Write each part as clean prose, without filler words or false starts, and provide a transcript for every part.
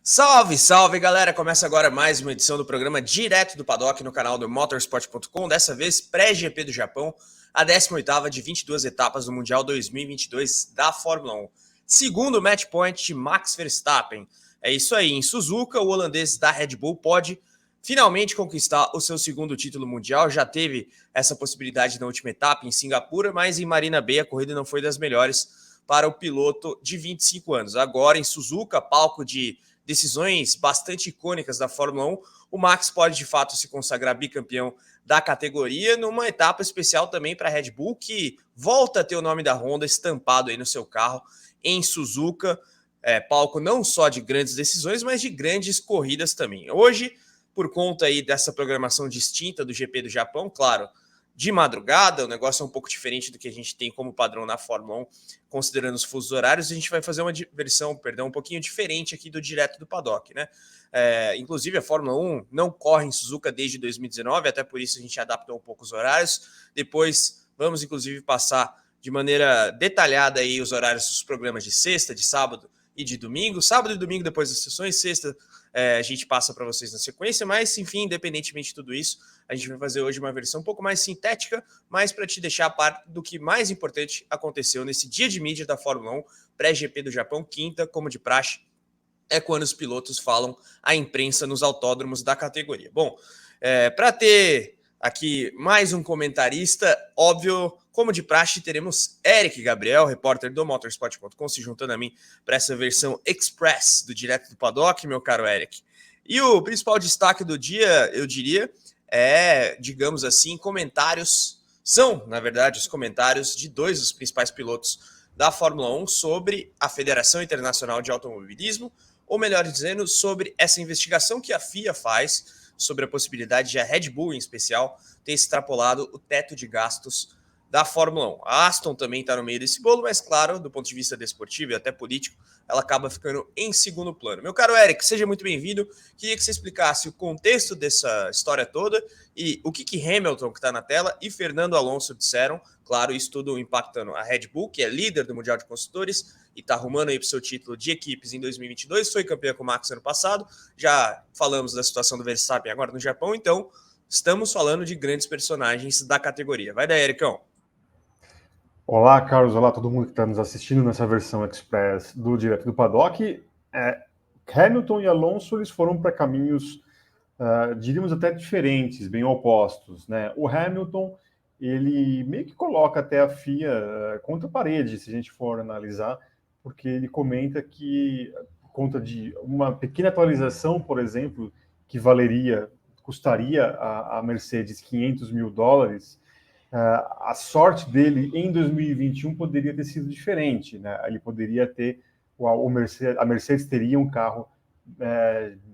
Salve, salve, galera! Começa agora mais uma edição do programa Direto do Paddock no canal do Motorsport.com, dessa vez pré-GP do Japão, a 18ª de 22 etapas do Mundial 2022 da Fórmula 1. Segundo match point de Max Verstappen. É isso aí, em Suzuka, o holandês da Red Bull pode finalmente conquistar o seu segundo título mundial. Já teve essa possibilidade na última etapa em Singapura, mas em Marina Bay a corrida não foi das melhores para o piloto de 25 anos. Agora em Suzuka, palco de decisões bastante icônicas da Fórmula 1, o Max pode de fato se consagrar bicampeão da categoria numa etapa especial também para a Red Bull, que volta a ter o nome da Honda estampado aí no seu carro em Suzuka, palco não só de grandes decisões, mas de grandes corridas também. Hoje, por conta aí dessa programação distinta do GP do Japão, claro, de madrugada, o negócio é um pouco diferente do que a gente tem como padrão na Fórmula 1, considerando os fusos horários, a gente vai fazer uma versão, um pouquinho diferente aqui do Direto do Paddock, né? Inclusive, a Fórmula 1 não corre em Suzuka desde 2019, até por isso a gente adaptou um pouco os horários. Depois, vamos, inclusive, passar de maneira detalhada aí os horários dos programas de sexta, de sábado e de domingo. Sábado e domingo depois das sessões, sexta a gente passa para vocês na sequência, mas enfim, independentemente de tudo isso, a gente vai fazer hoje uma versão um pouco mais sintética, mas para te deixar a par do que mais importante aconteceu nesse dia de mídia da Fórmula 1, pré-GP do Japão, quinta, como de praxe, é quando os pilotos falam à imprensa nos autódromos da categoria. Bom, para ter aqui mais um comentarista, óbvio, como de praxe, teremos Eric Gabriel, repórter do Motorsport.com, se juntando a mim para essa versão express do Direto do Paddock, meu caro Eric. E o principal destaque do dia, eu diria, digamos assim, comentários. São, na verdade, os comentários de dois dos principais pilotos da Fórmula 1 sobre a Federação Internacional de Automobilismo, ou melhor dizendo, sobre essa investigação que a FIA faz sobre a possibilidade de a Red Bull, em especial, ter extrapolado o teto de gastos da Fórmula 1. A Aston também está no meio desse bolo, mas claro, do ponto de vista desportivo e até político, ela acaba ficando em segundo plano. Meu caro Eric, seja muito bem-vindo. Queria que você explicasse o contexto dessa história toda e o que Hamilton, que está na tela, e Fernando Alonso disseram. Claro, isso tudo impactando a Red Bull, que é líder do Mundial de Construtores e está arrumando aí para o seu título de equipes em 2022. Foi campeã com o Max ano passado. Já falamos da situação do Verstappen agora no Japão, então estamos falando de grandes personagens da categoria. Vai daí, Ericão. Olá, Carlos. Olá, todo mundo que está nos assistindo nessa versão express do Direto do Paddock. Hamilton e Alonso eles foram para caminhos, diríamos até diferentes, bem opostos, né? O Hamilton, ele meio que coloca até a FIA contra a parede, se a gente for analisar, porque ele comenta que, por conta de uma pequena atualização, por exemplo, que custaria a Mercedes $500 mil, a sorte dele em 2021 poderia ter sido diferente, né? Ele poderia ter a Mercedes teria um carro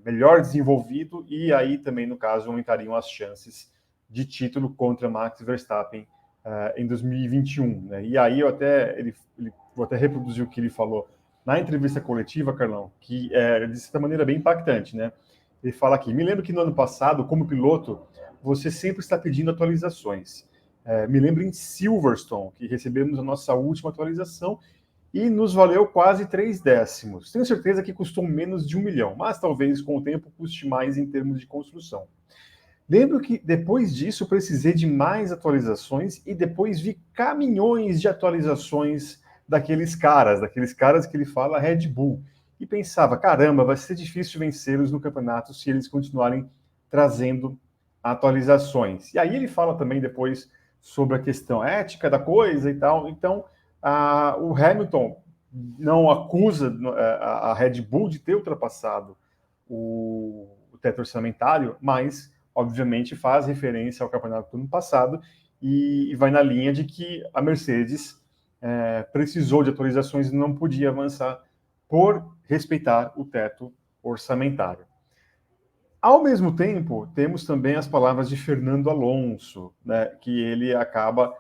melhor desenvolvido e aí também, no caso, aumentariam as chances de título contra Max Verstappen em 2021, né? E aí vou até reproduzir o que ele falou na entrevista coletiva, Carlão, que é de certa maneira bem impactante, né? Ele fala aqui: me lembro que no ano passado, como piloto, você sempre está pedindo atualizações. Me lembro em Silverstone, que recebemos a nossa última atualização e nos valeu quase 3 décimos. Tenho certeza que custou menos de 1 milhão, mas talvez com o tempo custe mais em termos de construção. Lembro que depois disso precisei de mais atualizações e depois vi caminhões de atualizações daqueles caras que ele fala Red Bull. E pensava, caramba, vai ser difícil vencê-los no campeonato se eles continuarem trazendo atualizações. E aí ele fala também depois sobre a questão ética da coisa e tal. Então, o Hamilton não acusa a Red Bull de ter ultrapassado o teto orçamentário, mas, obviamente, faz referência ao campeonato do ano passado e vai na linha de que a Mercedes precisou de atualizações e não podia avançar por respeitar o teto orçamentário. Ao mesmo tempo, temos também as palavras de Fernando Alonso, né, que ele acaba,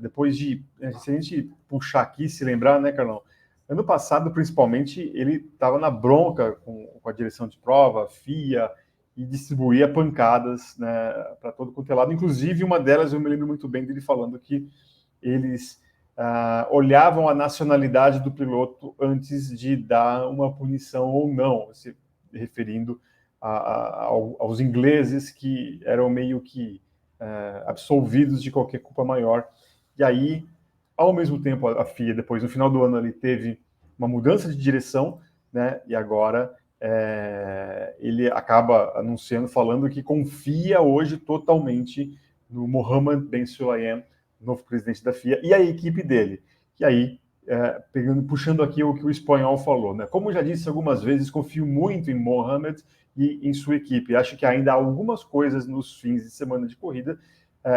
depois de... Se a gente puxar aqui, se lembrar, né, Carlão? Ano passado, principalmente, ele estava na bronca com a direção de prova, a FIA, e distribuía pancadas, né, para todo quanto é lado. Inclusive, uma delas eu me lembro muito bem dele falando que eles olhavam a nacionalidade do piloto antes de dar uma punição ou não, se referindo aos ingleses que eram meio que absolvidos de qualquer culpa maior. E aí, ao mesmo tempo, a FIA, depois, no final do ano, ele teve uma mudança de direção, né? E agora ele acaba anunciando, falando que confia hoje totalmente no Mohammed Ben Sulayem, novo presidente da FIA, e a equipe dele. E aí, puxando aqui o que o espanhol falou, né? Como já disse algumas vezes, confio muito em Mohammed e em sua equipe. Acho que ainda há algumas coisas nos fins de semana de corrida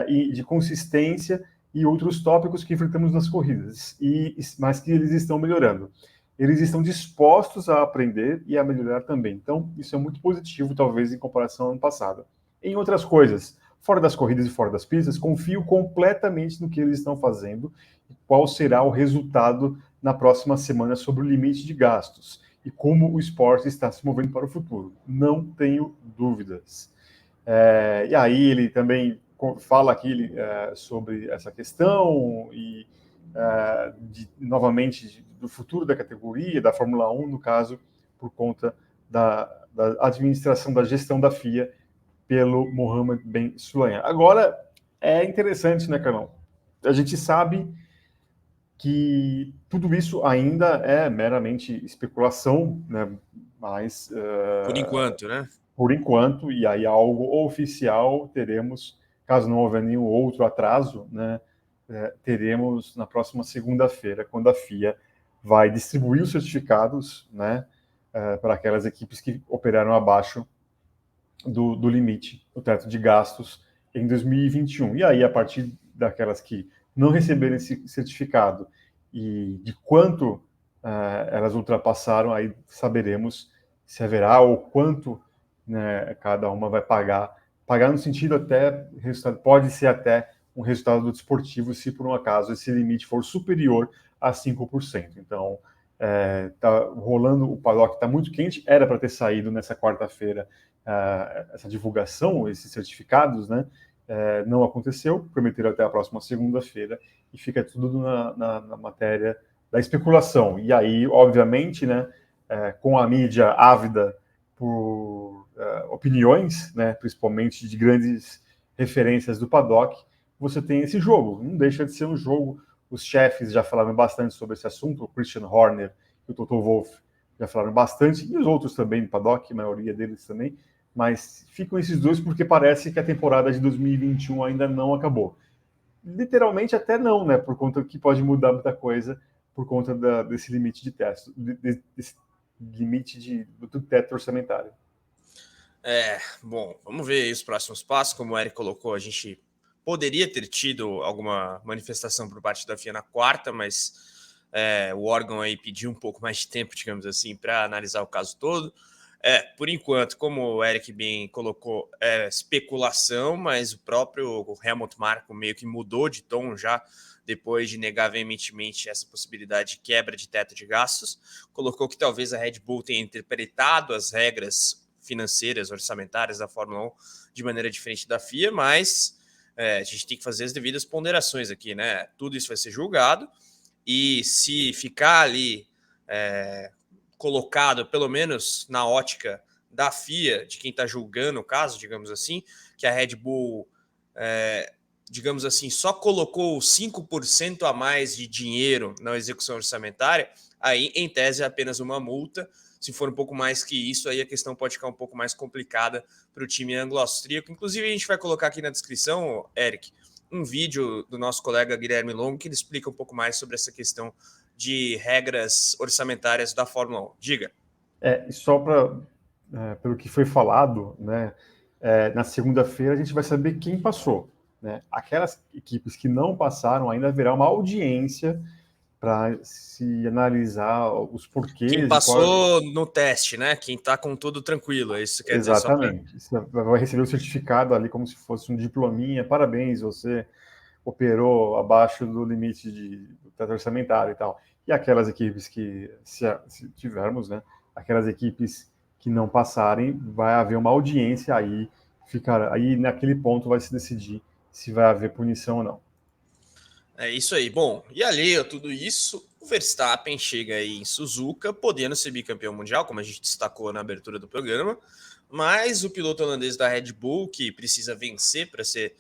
e de consistência e outros tópicos que enfrentamos nas corridas, mas que eles estão melhorando. Eles estão dispostos a aprender e a melhorar também. Então, isso é muito positivo, talvez, em comparação ao ano passado. Em outras coisas, fora das corridas e fora das pistas, confio completamente no que eles estão fazendo e qual será o resultado na próxima semana sobre o limite de gastos e como o esporte está se movendo para o futuro. Não tenho dúvidas. E aí ele também fala aqui sobre essa questão e novamente do futuro da categoria, da Fórmula 1, no caso, por conta da administração, da gestão da FIA pelo Mohammed Ben Sulayem. Agora, é interessante, né, Carlão? A gente sabe que tudo isso ainda é meramente especulação, né? Mas Por enquanto, né? por enquanto, e aí algo oficial teremos, caso não houver nenhum outro atraso, né? Teremos na próxima segunda-feira, quando a FIA vai distribuir os certificados, né? Para aquelas equipes que operaram abaixo do limite, do teto de gastos em 2021. E aí, a partir daquelas que não receberem esse certificado e de quanto elas ultrapassaram, aí saberemos se haverá ou quanto, né, cada uma vai pagar. Pagar no sentido até, resultado, pode ser até um resultado do desportivo, se por um acaso esse limite for superior a 5%. Então, tá rolando, o paddock está muito quente, era para ter saído nessa quarta-feira essa divulgação, esses certificados, né? Não aconteceu, prometeram até a próxima segunda-feira, e fica tudo na matéria da especulação. E aí, obviamente, né, com a mídia ávida por opiniões, né, principalmente de grandes referências do paddock, você tem esse jogo. Não deixa de ser um jogo. Os chefes já falaram bastante sobre esse assunto, o Christian Horner e o Toto Wolff já falaram bastante, e os outros também no paddock, a maioria deles também, mas ficam esses dois porque parece que a temporada de 2021 ainda não acabou. Literalmente até não, né? Por conta que pode mudar muita coisa por conta desse limite de teto, desse limite do teto orçamentário. Bom, vamos ver aí os próximos passos. Como o Eric colocou, a gente poderia ter tido alguma manifestação por parte da FIA na quarta, mas o órgão aí pediu um pouco mais de tempo, digamos assim, para analisar o caso todo. Por enquanto, como o Eric bem colocou, é especulação, mas o próprio Helmut Marko meio que mudou de tom já, depois de negar veementemente essa possibilidade de quebra de teto de gastos. Colocou que talvez a Red Bull tenha interpretado as regras financeiras, orçamentárias da Fórmula 1 de maneira diferente da FIA, mas a gente tem que fazer as devidas ponderações aqui, né? Tudo isso vai ser julgado, e se ficar ali colocado, pelo menos na ótica da FIA, de quem está julgando o caso, digamos assim, que a Red Bull, digamos assim, só colocou 5% a mais de dinheiro na execução orçamentária, aí, em tese, é apenas uma multa. Se for um pouco mais que isso, aí a questão pode ficar um pouco mais complicada para o time anglo-austríaco. Inclusive, a gente vai colocar aqui na descrição, Eric, um vídeo do nosso colega Guilherme Longo, que ele explica um pouco mais sobre essa questão de regras orçamentárias da Fórmula 1. Diga. Só pelo que foi falado, né, na segunda-feira a gente vai saber quem passou. Né? Aquelas equipes que não passaram, ainda haverá uma audiência para se analisar os porquês. Quem passou no teste, né? Quem está com tudo tranquilo, é isso que quer dizer. Exatamente. Você vai receber o certificado ali como se fosse um diplominha. Parabéns, você operou abaixo do limite do teto orçamentário e tal. E aquelas equipes que, se tivermos, né? Aquelas equipes que não passarem, vai haver uma audiência aí naquele ponto vai se decidir se vai haver punição ou não. É isso aí. Bom, e alheio a tudo isso, o Verstappen chega aí em Suzuka, podendo ser bicampeão mundial, como a gente destacou na abertura do programa, mas o piloto holandês da Red Bull, que precisa vencer para ser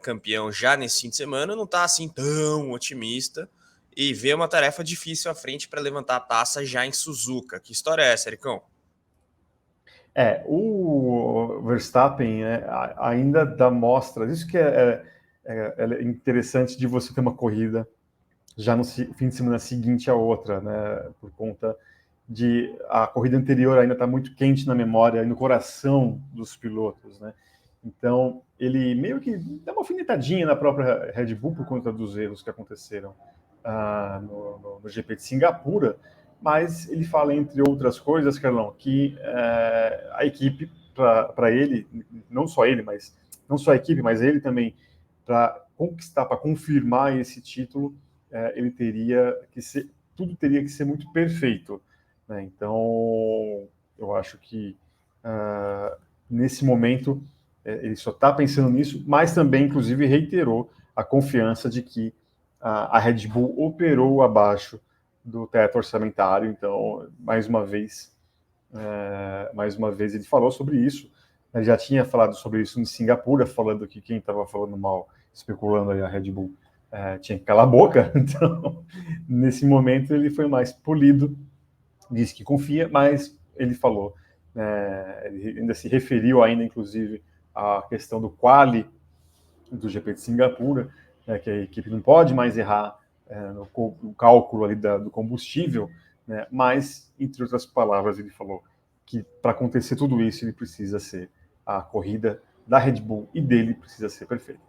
campeão já nesse fim de semana, não está assim tão otimista e vê uma tarefa difícil à frente para levantar a taça já em Suzuka. Que história é essa, Ericão? O Verstappen ainda dá mostras, isso que é interessante de você ter uma corrida já no fim de semana seguinte à outra, né? Por conta de a corrida anterior ainda está muito quente na memória e no coração dos pilotos, né? Então ele meio que dá uma alfinetadinha na própria Red Bull por conta dos erros que aconteceram no GP de Singapura, mas ele fala, entre outras coisas, Carlão, que a equipe, para ele, não só ele, mas não só a equipe, mas ele também, para conquistar, para confirmar esse título, ele teria que ser, tudo teria que ser muito perfeito, né? Então, eu acho que nesse momento ele só está pensando nisso, mas também, inclusive, reiterou a confiança de que a Red Bull operou abaixo do teto orçamentário. Então, mais uma vez ele falou sobre isso. Ele já tinha falado sobre isso em Singapura, falando que quem estava falando mal, especulando aí a Red Bull, tinha que calar a boca. Então, nesse momento, ele foi mais polido, disse que confia, mas ele falou, ele ainda se referiu ainda, inclusive, à questão do quali do GP de Singapura, que a equipe não pode mais errar no cálculo ali do combustível, né? Mas, entre outras palavras, ele falou que para acontecer tudo isso, ele precisa ser a corrida da Red Bull e dele precisa ser perfeita.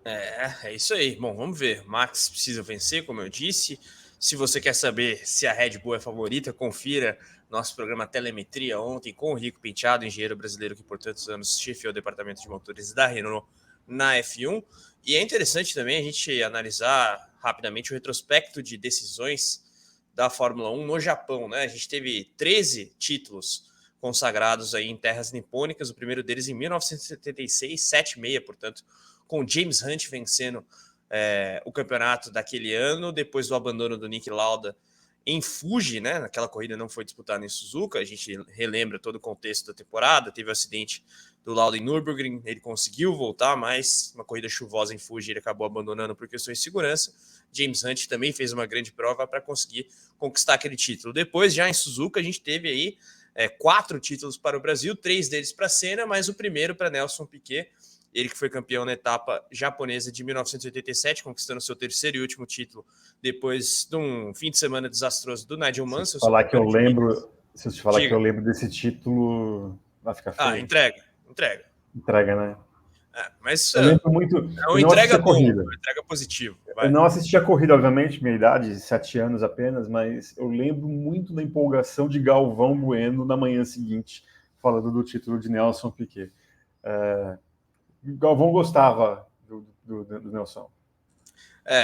É isso aí. Bom, vamos ver. Max precisa vencer, como eu disse. Se você quer saber se a Red Bull é favorita, confira nosso programa Telemetria ontem com o Rico Penteado, engenheiro brasileiro que por tantos anos chefiou o departamento de motores da Renault na F1. E é interessante também a gente analisar rapidamente o retrospecto de decisões da Fórmula 1 no Japão, né? A gente teve 13 títulos consagrados aí em terras nipônicas, o primeiro deles em 1976, 7-6, portanto, com James Hunt vencendo o campeonato daquele ano, depois do abandono do Niki Lauda em Fuji, né? Naquela corrida não foi disputada em Suzuka, a gente relembra todo o contexto da temporada, teve o acidente do Lauda em Nürburgring, ele conseguiu voltar, mas uma corrida chuvosa em Fuji ele acabou abandonando por questões de segurança. James Hunt também fez uma grande prova para conseguir conquistar aquele título. Depois, já em Suzuka, a gente teve aí 4 títulos para o Brasil, 3 deles para a Senna, mas o primeiro para Nelson Piquet, ele que foi campeão na etapa japonesa de 1987, conquistando seu terceiro e último título depois de um fim de semana desastroso do Nigel Mansell. Se eu te falar que eu lembro desse título, vai ficar feio. Entrega. Entrega, né? Mas eu lembro muito. é uma entrega boa, uma entrega positiva. Eu não assisti a corrida, obviamente, minha idade, 7 anos apenas, mas eu lembro muito da empolgação de Galvão Bueno na manhã seguinte, falando do título de Nelson Piquet. Galvão gostava do Nelson.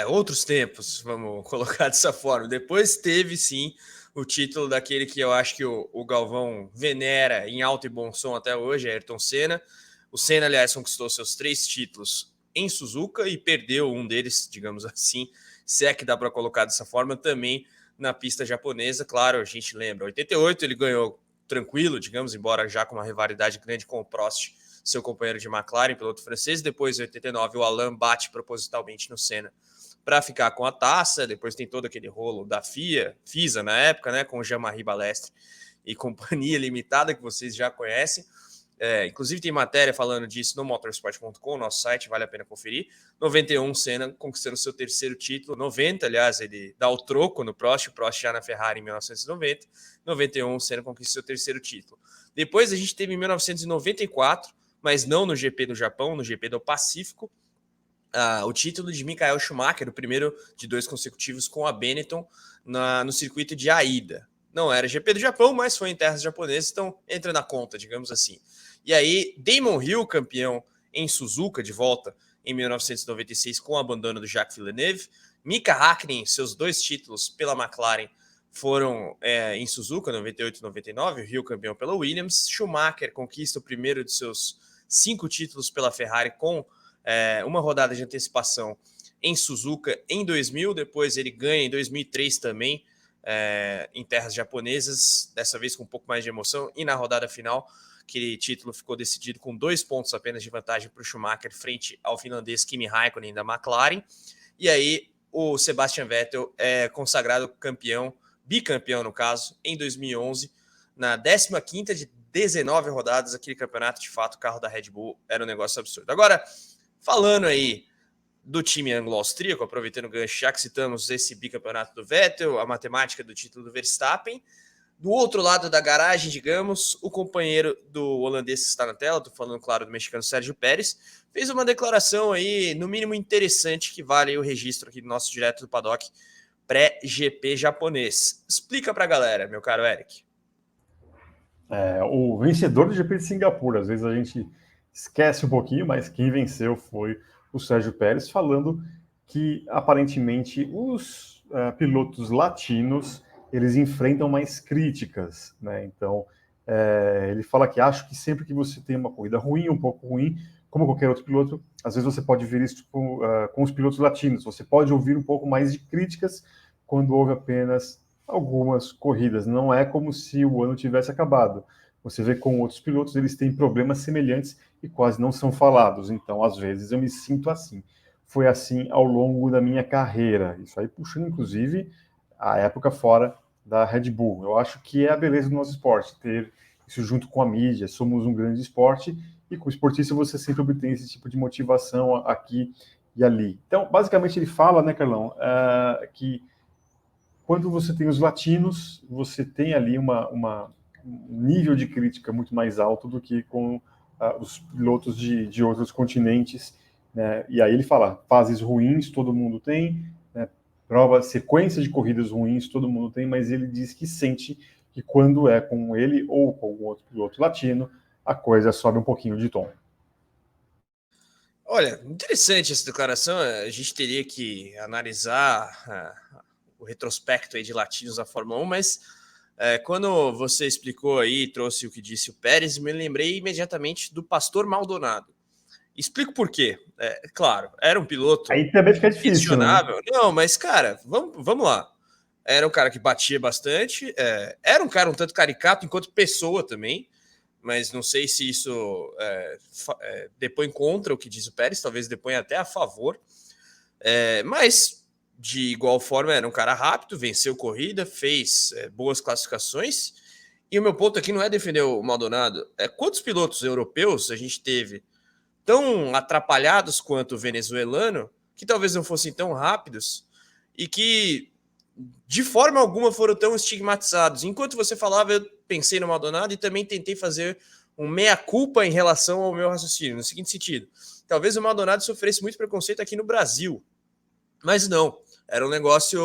Outros tempos, vamos colocar dessa forma. Depois teve, sim, o título daquele que eu acho que o Galvão venera em alto e bom som até hoje, Ayrton Senna. O Senna, aliás, conquistou seus 3 títulos em Suzuka e perdeu um deles, digamos assim, se é que dá para colocar dessa forma, também na pista japonesa. Claro, a gente lembra, 88 ele ganhou tranquilo, digamos, embora já com uma rivalidade grande com o Prost, seu companheiro de McLaren, piloto francês. Depois, em 89, o Alain bate propositalmente no Senna para ficar com a taça. Depois tem todo aquele rolo da FISA na época, né, com o Jean-Marie Balestre e companhia limitada, que vocês já conhecem. Inclusive tem matéria falando disso no motorsport.com, nosso site, vale a pena conferir. 91, Senna conquistando seu terceiro título. 90, aliás, ele dá o troco no Prost, o Prost já na Ferrari em 1990. 91, Senna conquista seu terceiro título. Depois a gente teve em 1994, mas não no GP do Japão, no GP do Pacífico, o título de Michael Schumacher, o primeiro de 2 consecutivos com a Benetton no circuito de Aida. Não era GP do Japão, mas foi em terras japonesas, então entra na conta, digamos assim. E aí, Damon Hill, campeão em Suzuka, de volta em 1996, com o abandono do Jacques Villeneuve. Mika Hakkinen, seus 2 títulos pela McLaren foram em Suzuka, 98 e 99, o Hill campeão pela Williams. Schumacher conquista o primeiro de seus 5 títulos pela Ferrari com uma rodada de antecipação em Suzuka em 2000, depois ele ganha em 2003 também, em terras japonesas, dessa vez com um pouco mais de emoção, e na rodada final, aquele título ficou decidido com 2 pontos apenas de vantagem para o Schumacher frente ao finlandês Kimi Raikkonen da McLaren, e aí o Sebastian Vettel é consagrado campeão, bicampeão no caso, em 2011, na 15ª de 19 rodadas. Aquele campeonato, de fato, o carro da Red Bull era um negócio absurdo. Agora, falando aí do time anglo-austríaco, aproveitando o gancho, já que citamos esse bicampeonato do Vettel, a matemática do título do Verstappen, do outro lado da garagem, digamos, o companheiro do holandês que está na tela, estou falando, claro, do mexicano Sérgio Pérez, fez uma declaração aí, no mínimo interessante, que vale aí o registro aqui do nosso Direto do Paddock pré-GP japonês. Explica para a galera, meu caro Eric. O vencedor do GP de Singapura, às vezes a gente esquece um pouquinho, mas quem venceu foi o Sérgio Pérez, falando que aparentemente os pilotos latinos eles enfrentam mais críticas, né? Então ele fala que acho que sempre que você tem uma corrida ruim, um pouco ruim, como qualquer outro piloto, às vezes você pode ver isso com os pilotos latinos. Você pode ouvir um pouco mais de críticas quando houve apenas algumas corridas. Não é como se o ano tivesse acabado. Você vê com outros pilotos, eles têm problemas semelhantes e quase não são falados. Então, às vezes, eu me sinto assim. Foi assim ao longo da minha carreira. Isso aí puxando, inclusive, a época fora da Red Bull. Eu acho que é a beleza do nosso esporte, ter isso junto com a mídia. Somos um grande esporte e com o esportista você sempre obtém esse tipo de motivação aqui e ali. Então, basicamente, ele fala, né, Carlão, que quando você tem os latinos, você tem ali um nível de crítica muito mais alto do que com os pilotos de outros continentes, né? E aí ele fala, fases ruins todo mundo tem, né? Sequência de corridas ruins todo mundo tem, mas ele diz que sente que quando é com ele ou com algum outro piloto latino, a coisa sobe um pouquinho de tom. Olha, interessante essa declaração. A gente teria que analisar o retrospecto aí de latinos da Fórmula 1, mas quando você explicou aí, trouxe o que disse o Pérez, me lembrei imediatamente do Pastor Maldonado. Explico por quê. Claro, era um piloto Aí também fica difícil, né? questionável. Não, mas, cara, vamos lá. Era um cara que batia bastante, era um cara um tanto caricato enquanto pessoa também, mas não sei se isso depõe contra o que diz o Pérez, talvez depõe até a favor. Mas, de igual forma, era um cara rápido, venceu corrida, fez boas classificações. E o meu ponto aqui não é defender o Maldonado. Quantos pilotos europeus a gente teve tão atrapalhados quanto o venezuelano, que talvez não fossem tão rápidos e que de forma alguma foram tão estigmatizados. Enquanto você falava, eu pensei no Maldonado e também tentei fazer um meia-culpa em relação ao meu raciocínio, no seguinte sentido. Talvez o Maldonado sofresse muito preconceito aqui no Brasil, mas não, era um negócio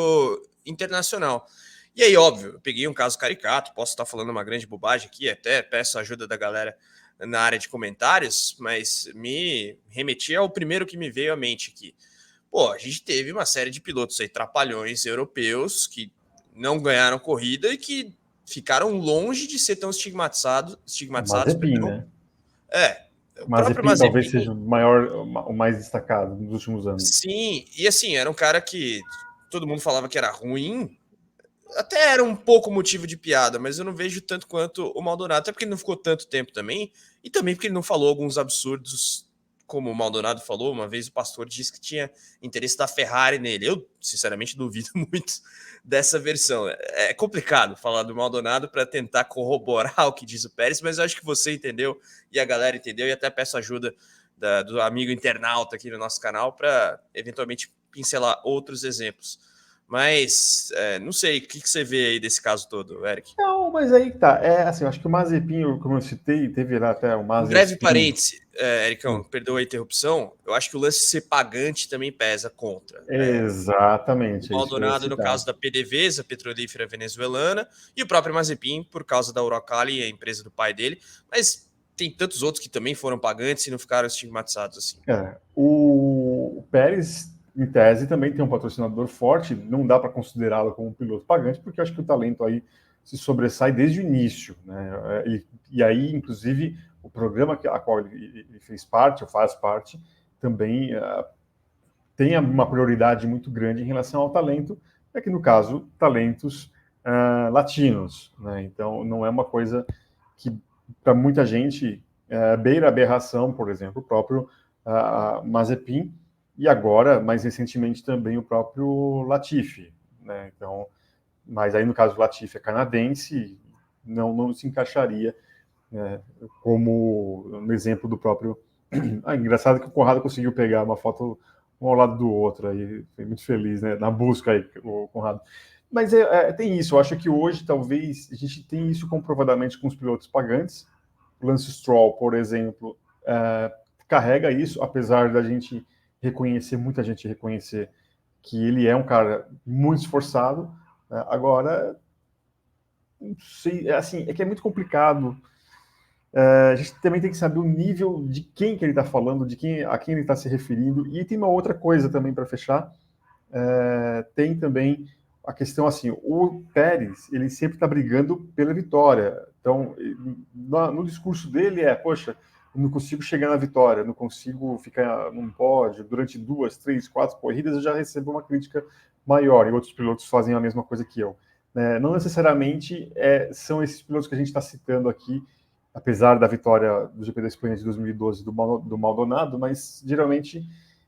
internacional. E aí, óbvio, eu peguei um caso caricato, posso estar falando uma grande bobagem aqui, até peço a ajuda da galera na área de comentários, mas me remeti ao primeiro que me veio à mente aqui. Pô, a gente teve uma série de pilotos aí, trapalhões europeus, que não ganharam corrida e que ficaram longe de ser tão estigmatizados, Mazepin, perdão. né? O próprio Mazepin talvez Mazepin. seja o mais destacado nos últimos anos. Sim, e assim, era um cara que todo mundo falava que era ruim, até era um pouco motivo de piada, mas eu não vejo tanto quanto o Maldonado, até porque ele não ficou tanto tempo também, e também porque ele não falou alguns absurdos, como o Maldonado falou. Uma vez o pastor disse que tinha interesse da Ferrari nele. Eu, sinceramente, duvido muito dessa versão. É complicado falar do Maldonado para tentar corroborar o que diz o Pérez, mas eu acho que você entendeu e a galera entendeu, e até peço ajuda do amigo internauta aqui no nosso canal para eventualmente pincelar outros exemplos. Mas não sei, o que você vê aí desse caso todo, Eric? Não, mas aí que tá. Assim, eu acho que o Mazepin, como eu citei, teve lá até o Um breve Mazepin. parêntese, Ericão, perdoa a interrupção. Eu acho que o lance de ser pagante também pesa contra. Exatamente, O é isso que eu ia Maldonado, no citar. caso da PDVSA, Petrolífera Venezuelana, e o próprio Mazepin, por causa da Uralkali, a empresa do pai dele. Mas tem tantos outros que também foram pagantes e não ficaram estigmatizados assim. O Pérez, em tese, também tem um patrocinador forte, não dá para considerá-lo como um piloto pagante, porque eu acho que o talento aí se sobressai desde o início, né? E aí, inclusive, o programa a qual ele fez parte, ou faz parte, também tem uma prioridade muito grande em relação ao talento, é que no caso, talentos latinos, né? Então, não é uma coisa que, para muita gente, beira a aberração, por exemplo, o próprio Mazepin, e agora, mais recentemente, também o próprio Latifi, né? Então, mas aí, no caso, o Latifi é canadense, não se encaixaria como no exemplo do próprio... engraçado que o Conrado conseguiu pegar uma foto um ao lado do outro, aí foi muito feliz, né, na busca aí, o Conrado. Mas tem isso, eu acho que hoje talvez a gente tem isso comprovadamente com os pilotos pagantes. Lance Stroll, por exemplo, carrega isso, apesar da gente reconhecer, muita gente reconhecer que ele é um cara muito esforçado. Agora, não sei, assim, é que é muito complicado. A gente também tem que saber o nível de quem que ele está falando, a quem ele está se referindo. E tem uma outra coisa também para fechar. Tem também a questão assim, o Pérez, ele sempre está brigando pela vitória. Então, no discurso dele poxa, eu não consigo chegar na vitória, não consigo ficar num pódio durante 2, 3, 4 corridas, eu já recebo uma crítica maior, e outros pilotos fazem a mesma coisa que eu. Não necessariamente são esses pilotos que a gente está citando aqui, apesar da vitória do GP da Espanha de 2012 do Maldonado, mas geralmente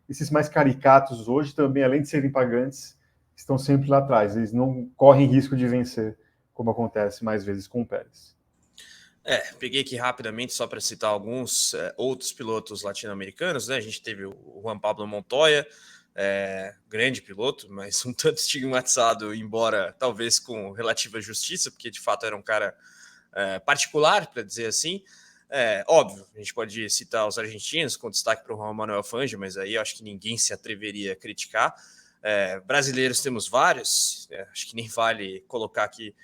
esses mais caricatos hoje também, além de serem pagantes, estão sempre lá atrás. Eles não correm risco de vencer, como acontece mais vezes com o Pérez. Peguei aqui rapidamente só para citar alguns outros pilotos latino-americanos, né? A gente teve o Juan Pablo Montoya, grande piloto, mas um tanto estigmatizado, embora talvez com relativa justiça, porque de fato era um cara particular, para dizer assim. Óbvio, a gente pode citar os argentinos, com destaque para o Juan Manuel Fangio, mas aí eu acho que ninguém se atreveria a criticar. Brasileiros temos vários, acho que nem vale colocar aqui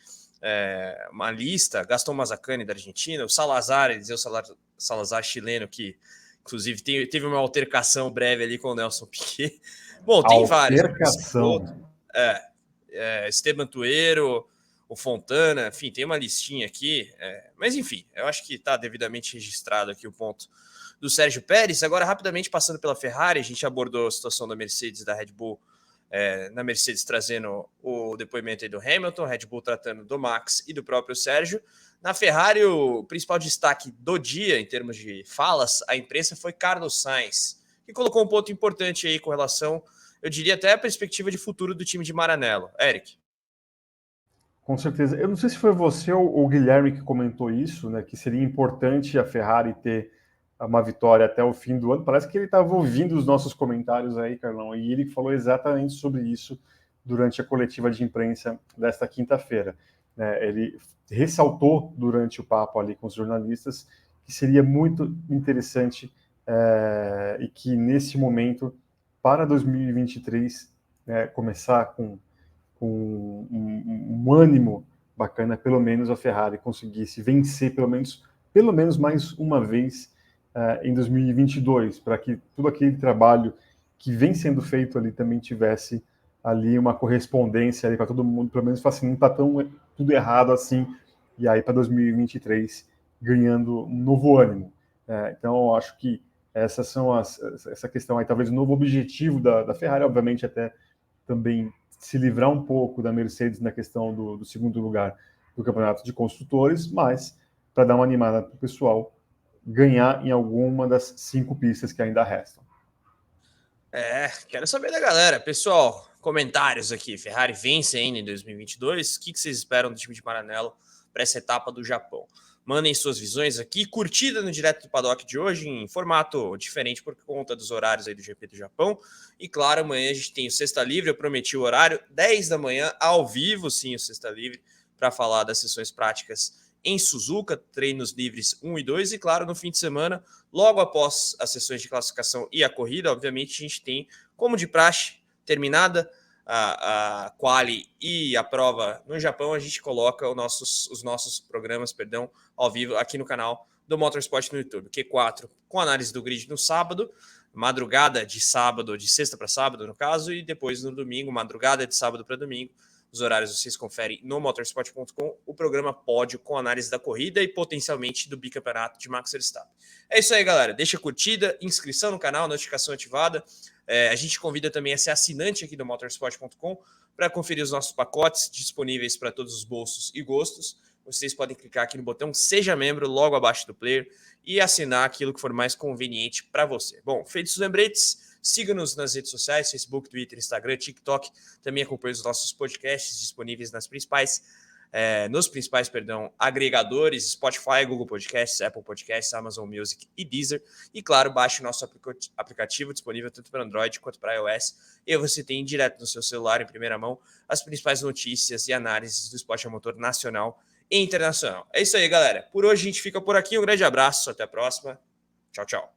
uma lista. Gaston Mazzacani, da Argentina, o Salazar, o Salazar chileno, que inclusive teve uma altercação breve ali com o Nelson Piquet. Bom, tem vários. Altercação. Esteban Tuero, o Fontana, enfim, tem uma listinha aqui, mas enfim, eu acho que está devidamente registrado aqui o ponto do Sérgio Pérez. Agora, rapidamente passando pela Ferrari, a gente abordou a situação da Mercedes e da Red Bull, na Mercedes trazendo o depoimento aí do Hamilton, Red Bull tratando do Max e do próprio Sérgio. Na Ferrari, o principal destaque do dia, em termos de falas, a imprensa foi Carlos Sainz, que colocou um ponto importante aí com relação, eu diria até a perspectiva de futuro do time de Maranello. Eric. Com certeza. Eu não sei se foi você ou o Guilherme que comentou isso, né, que seria importante a Ferrari ter uma vitória até o fim do ano. Parece que ele estava ouvindo os nossos comentários aí, Carlão, e ele falou exatamente sobre isso durante a coletiva de imprensa desta quinta-feira. Ele ressaltou durante o papo ali com os jornalistas que seria muito interessante e que nesse momento, para 2023, começar com um ânimo bacana, pelo menos a Ferrari conseguisse vencer pelo menos mais uma vez em 2022, para que todo aquele trabalho que vem sendo feito ali também tivesse ali uma correspondência ali para todo mundo, pelo menos assim, não está tão tudo errado assim, e aí para 2023 ganhando um novo ânimo. Então eu acho que essa questão aí, talvez o novo objetivo da Ferrari, obviamente até também se livrar um pouco da Mercedes na questão do segundo lugar do campeonato de construtores, mas para dar uma animada para o pessoal ganhar em alguma das 5 pistas que ainda restam. Quero saber da galera. Pessoal, comentários aqui. Ferrari vence ainda em 2022. O que vocês esperam do time de Maranello para essa etapa do Japão? Mandem suas visões aqui. Curtida no Direto do Paddock de hoje, em formato diferente por conta dos horários aí do GP do Japão. E claro, amanhã a gente tem o Sexta Livre. Eu prometi o horário, 10 da manhã, ao vivo, sim, o Sexta Livre, para falar das sessões práticas em Suzuka, treinos livres 1 e 2, e claro, no fim de semana, logo após as sessões de classificação e a corrida, obviamente a gente tem, como de praxe, terminada a quali e a prova no Japão, a gente coloca os nossos programas, ao vivo aqui no canal do Motorsport no YouTube. Q4 com análise do grid no sábado, madrugada de sábado, de sexta para sábado no caso, e depois no domingo, madrugada de sábado para domingo. Os horários vocês conferem no motorsport.com, o programa pódio com análise da corrida e potencialmente do bicampeonato de Max Verstappen. É isso aí, galera. Deixa a curtida, inscrição no canal, notificação ativada. A gente convida também a ser assinante aqui do motorsport.com para conferir os nossos pacotes disponíveis para todos os bolsos e gostos. Vocês podem clicar aqui no botão Seja Membro, logo abaixo do player, e assinar aquilo que for mais conveniente para você. Bom, feitos os lembretes, siga-nos nas redes sociais, Facebook, Twitter, Instagram, TikTok. Também acompanhe os nossos podcasts disponíveis nos principais agregadores, Spotify, Google Podcasts, Apple Podcasts, Amazon Music e Deezer. E claro, baixe o nosso aplicativo disponível tanto para Android quanto para iOS. E você tem direto no seu celular, em primeira mão, as principais notícias e análises do esporte a motor nacional e internacional. É isso aí, galera. Por hoje a gente fica por aqui. Um grande abraço. Até a próxima. Tchau, tchau.